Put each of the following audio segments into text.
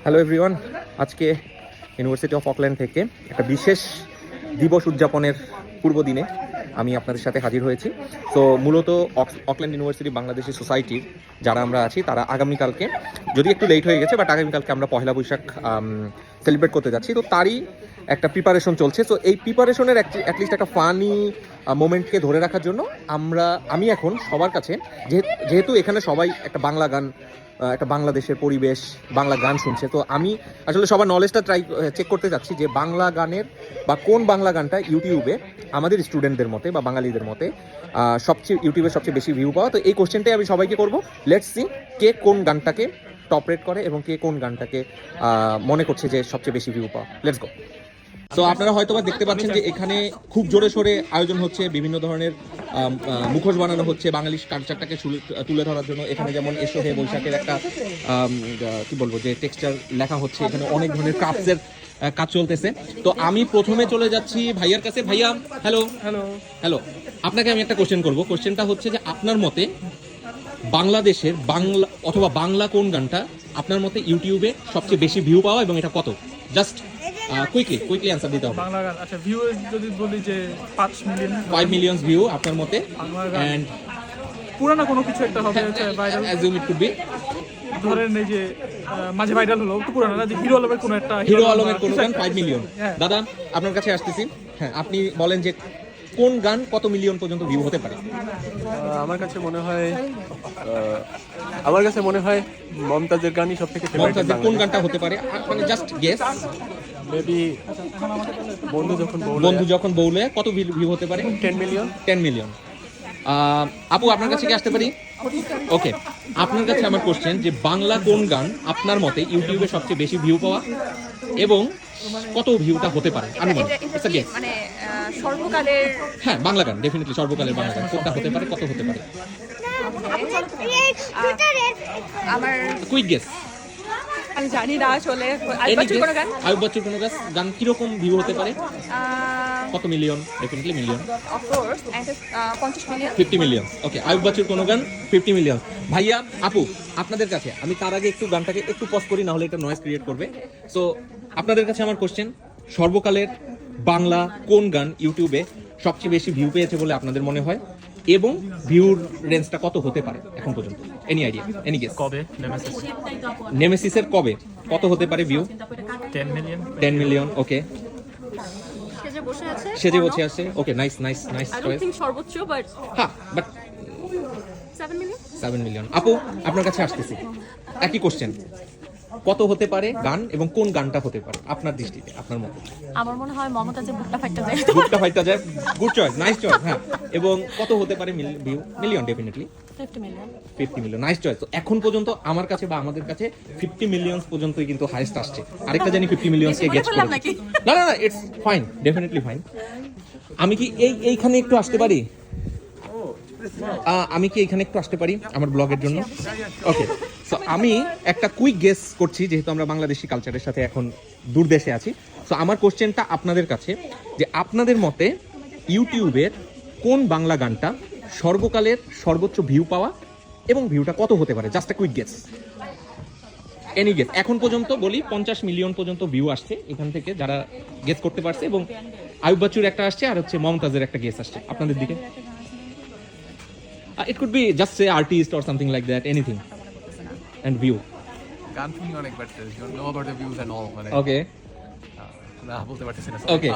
Hello everyone, আজকে university of Auckland থেকে একটা বিশেষ দিবস উদযাপনের পূর্ব দিনে আমি আপনাদের সাথে হাজির হয়েছি। তো মূলত অকল্যান্ড ইউনিভার্সিটি বাংলাদেশি সোসাইটির যারা আমরা আছি তারা আগামীকালকে, যদি একটু লেট হয়ে গেছে, বাট আগামীকালকে আমরা পয়লা বৈশাখ সেলিব্রেট করতে যাচ্ছি। তো তারই একটা প্রিপারেশন চলছে। সো এই প্রিপারেশনের অ্যাটলিস্ট একটা ফানি মোমেন্টকে ধরে রাখার জন্য আমি এখন সবার কাছে, যেহেতু এখানে সবাই একটা বাংলা গান, একটা বাংলাদেশের পরিবেশ, বাংলা গান শুনছে, তো আমি আসলে সবার নলেজটা চেক করতে যাচ্ছি যে বাংলা গানের বা কোন বাংলা গানটা ইউটিউবে আমাদের স্টুডেন্টদের মতে বা বাঙালিদের মতে ইউটিউবে সবচেয়ে বেশি ভিউ পাওয়া। তো এই কোশ্চেনটাই আমি সবাইকে করবো। লেটস সি কে কোন গানটাকে টপ রেট করে এবং কে কোন গানটাকে মনে করছে যে সবচেয়ে বেশি ভিউ পাওয়া। Let's go. তো আপনারা হয়তো বা দেখতে পাচ্ছেন যে এখানে খুব জোরে সোরে আয়োজন হচ্ছে, বিভিন্ন ধরনের মুখোশ বানানো হচ্ছে বাঙালি কালচারটাকে তুলে ধরার জন্য। এখানে যেমন এসো হে বৈশাখের একটা কি বলবো যে টেক্সচার লেখা হচ্ছে, এখানে অনেক ধরনের ক্রাফটসের কাজ চলতেছে। তো আমি প্রথমে চলে যাচ্ছি ভাইয়ার কাছে। ভাইয়া, হ্যালো হ্যালো হ্যালো, আপনাকে আমি একটা কোশ্চেন করবো। কোশ্চেনটা হচ্ছে যে আপনার মতে বাংলাদেশের বাংলা অথবা বাংলা কোন গানটা আপনার মতে ইউটিউবে সবচেয়ে বেশি ভিউ পাওয়া এবং এটা কত? জাস্ট কুইকলি অ্যানসার দিতে হবে। বাংলা গান, আচ্ছা ভিউ যদি বলি যে 5 মিলিয়ন ভিউ আপনার মতে, এন্ড পুরানো কোনো কিছু একটা হবে viral, assume it could be, ধরেন এই যে মাঝে ভাইরাল হলো তো পুরানো না, যে হিরো আলমের কোনো গান 5 মিলিয়ন। দাদা আপনার কাছে আসতেছি। হ্যাঁ, আপনি বলেন যে কোন গান কত মিলিয়ন পর্যন্ত ভিউ হতে পারে? আমার কাছে মনে হয় মমতাজের গানই সবথেকে ফেভারিট। মমতাজের কোন গানটা হতে পারে? মানে জাস্ট গেস। মেবি বন্ধু যখন বউলে কত ভিউ হতে পারে? 10 মিলিয়ন। আপু আপনার কাছে কি আসতে পারি? ওকে, আপনার কাছে আমার কোশ্চেন যে বাংলা কোন গান আপনার মতে ইউটিউবে সবচেয়ে বেশি ভিউ পাওয়া এবং কত ভিউটা হতে পারে? আমি বলি মানে সর্বকালের, হ্যাঁ বাংলা গান, ডেফিনেটলি সর্বকালের বাংলা গান কোনটা হতে পারে, কত হতে পারে? আমার কুইক গেস। আমি জানি না আসলে। আয়ুব বাচ্চুর কোনো গান কিরকম ভিউ হতে পারে, কত million? Definitely million, of course 50 million, 50 million. Okay, Ayub বাচ্চুর কোনো গান 50 মিলিয়ন। ভাইয়া, আপু, আপনাদের কাছে আমি তার আগে একটু গানটাকে একটু পজ করি, না হলে এটা নয়েজ ক্রিয়েট করবে। সো আপনাদের কাছে আমার কোশ্চেন, সর্বকালের বাংলা কোন গান ইউটিউবে সবচেয়ে বেশি ভিউ পেয়েছে বলে আপনাদের মনে হয় এবং ভিউর রেঞ্জটা কত হতে পারে এখন পর্যন্ত? Any idea, any guess? কবে নেমেসিসের কবে কত হতে পারে ভিউ? 10 মিলিয়ন। ওকে, সেজে বসে আছে। ওকে, নাইস চয়েস। সর্বোচ্চ বাট হ্যাঁ, বাট 7 মিলিয়ন। আপু আপনার কাছে আসতেছি, একই কোশ্চেন, কত হতে পারে গান এবং কোন গানটা হতে পারে আপনার দৃষ্টিতে, আপনার মতে? আমার মনে হয় মমতাজের বুকটা ফাইটটা যায়। Good choice, nice choice. হ্যাঁ, এবং কত হতে পারে view? Million, definitely 50 million. Nice choice. তো এখন পর্যন্ত আমার কাছে বা আমাদের কাছে 50 মিলিয়ন পর্যন্তই কিন্তু হাইয়েস্ট আসছে। আরেকটা জানি 50 মিলিয়ন কে গেট করে। না, ইটস ফাইন, ডেফিনেটলি ফাইন। আমি কি এইখানে একটু আসতে পারি? আমার ব্লগের জন্য? ওকে, সো আমি একটা কুইক গেস করছি, যেহেতু আমরা বাংলাদেশি কালচারের সাথে এখন দূরদেশে আছি। সো আমার কোশ্চেনটা আপনাদের কাছে যে আপনাদের মতে ইউটিউবের কোন বাংলা গানটা সর্বকালের সর্বোচ্চ ভিউ পাওয়া এবং ভিউটা কত হতে পারে? Just quick guess, any guess. এখন পর্যন্ত বলি 50 মিলিয়ন পর্যন্ত ভিউ আসছে এখান থেকে, যারা গেস করতে পারছে, এবং আয়ুব বাচ্চুর একটা আসছে আর হচ্ছে মমতাজের একটা গেস আসছে আপনাদের দিকে। It could be just say artist or something like that, anything. And view. গান শুনি অনেক, but you know about the views and all, মানে Okay. না বলতে পারতেছি না। Okay.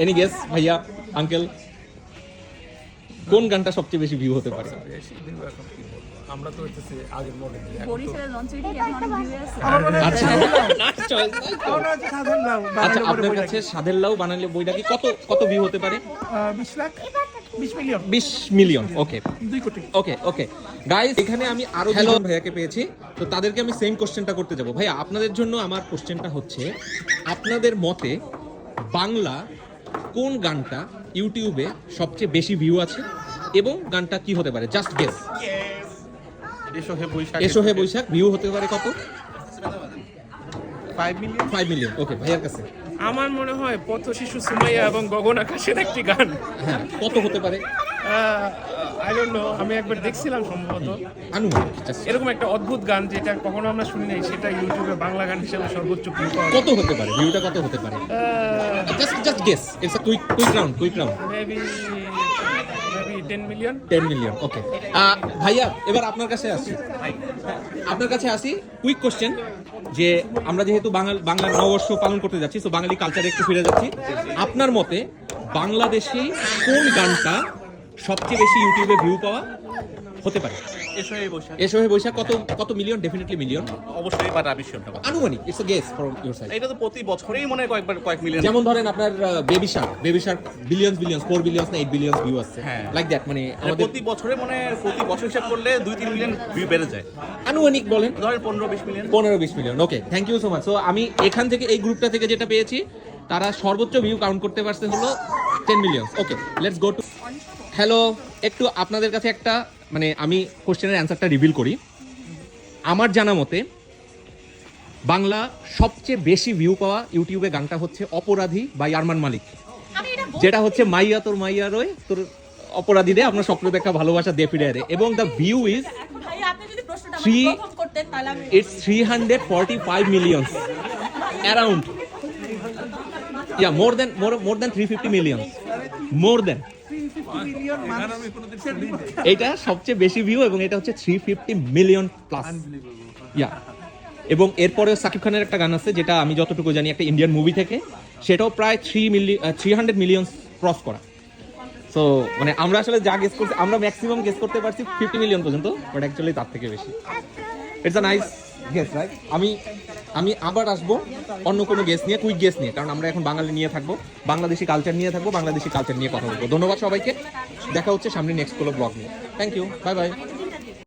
Any guess, ভাইয়া, আঙ্কেল? কোন গানটা সবচেয়ে বেশি ভিউ হতে পারে? আমরা তো হচ্ছে আগের মডেল বরিশালের লঞ্চেরই এখন অনেক ভিউ আছে। আচ্ছা, নাইস চয়েস। আচ্ছা, আপনার কাছে সাধের লাউ বানালে বইটা কি কত ভিউ হতে পারে? 20 মিলিয়ন। ওকে, 2 কোটি। ওকে গাইস, এখানে আমি আরো দুজন ভাইয়াকে পেয়েছি, তো তাদেরকে আমি সেম কোশ্চেনটা করতে যাব। ভাইয়া, আপনাদের জন্য আমার কোশ্চেনটা হচ্ছে, আপনাদের মতে বাংলা কোন গানটা ইউটিউবে সবচেয়ে বেশি ভিউ আছে এবং গানটা কি হতে পারে? Just guess. এসো হে বৈশাখ ভিউ হতে পারে কত? 5 মিলিয়ন। ওকে, ভাইয়ার কাছে? আমার মনে হয় পথ শিশু সুমাইয়া এবং গগন আকাশের একটি গান। হ্যাঁ, কত হতে পারে? আই ডোন্ট নো, আমি একবার দেখছিলাম সম্ভবত আনুমানিক just এরকম একটা অদ্ভুত গান যেটা কখনো আমরা শুনি নাই, সেটা ইউটিউবে বাংলা গান হিসেবে সর্বোচ্চ ভিউ পাওয়া কত হতে পারে ভিউটা, কত হতে পারে? Just guess, it's a quick round maybe 10 million. 10 million. Okay ভাইয়া, এবার আপনার কাছে আসি। কুইক কোশ্চেন, যে আমরা যেহেতু বাংলা নববর্ষ পালন করতে যাচ্ছি, তো বাঙালি কালচারে একটু ফিরে যাচ্ছি। আপনার মতে বাংলাদেশে কোন গানটা সবচেয়ে বেশি ইউটিউবে ভিউ পাওয়া হতে পারে? এসো হে বৈশাখ। কত মিলিয়ন? ডেফিনেটলি মিলিয়ন অবশ্যই, বাট আমি শিওর না। আনুমানিক, it's a guess from your side. এটা তো প্রতি বছরেই মনে হয় কয়েক মিলিয়ন। যেমন ধরেন আপনার বেবি শার্ক বিলিয়ন্স 4 বিলিয়ন্স না 8 বিলিয়ন্স ভিউ আসছে, হ্যাঁ। Like that. মানে আমাদের প্রতি বছরে মনে হয় প্রতি বছর হিসাব করলে 2-3 মিলিয়ন ভিউ বেড়ে যায়। আনুমানিক বলেন ধরেন 15-20 million. 15-20 million. Okay, thank you so much. So আমি এখান থেকে এই গ্রুপটা থেকে যেটা পেয়েছি, তারা সর্বোচ্চ ভিউ কাউন্ট করতে পারছে হলো 10 million. Okay, let's go to hello. একটু আপনাদের কাছে একটা, মানে আমি কোশ্চেনের অ্যান্সারটা রিভিল করি। আমার জানা মতে বাংলা সবচেয়ে বেশি ভিউ পাওয়া ইউটিউবে গানটা হচ্ছে অপরাধী বাই আরমান মালিক, যেটা হচ্ছে মাইয়া তোর মাইয়া রয় তোর অপরাধী রে আপনার স্বপ্ন দেখা ভালোবাসা দে ফিরে রে, এবং the view is it's 345 millions around, yeah, more than 350 millions, more than এটা সবচেয়ে বেশি ভিউ, এবং এটা হচ্ছে 350 মিলিয়ন প্লাস। ইয়া, এবং এরপরেও সাকিব খানের একটা গান আছে, যেটা আমি যতটুকু জানি একটা ইন্ডিয়ান মুভি থেকে, সেটাও প্রায় 300 মিলিয়ন ক্রস করা। সো মানে আমরা আসলে যা গেস করছি, আমরা ম্যাক্সিমাম গেস করতে পারছি 50 মিলিয়ন পর্যন্ত, বাট অ্যাকচুয়ালি তার থেকে বেশি। It's a nice guess, right? আমি আবার আসবো অন্য কোনো গেস নিয়ে, কুইক গেস নিয়ে, কারণ আমরা এখন বাঙালি নিয়ে থাকবো, বাংলাদেশি কালচার নিয়ে থাকবো, বাংলাদেশি কালচার নিয়ে কথা বলবো। ধন্যবাদ সবাইকে, দেখা হচ্ছে সামনে নেক্সট কোনো ব্লগ নিয়ে। Thank you, bye by.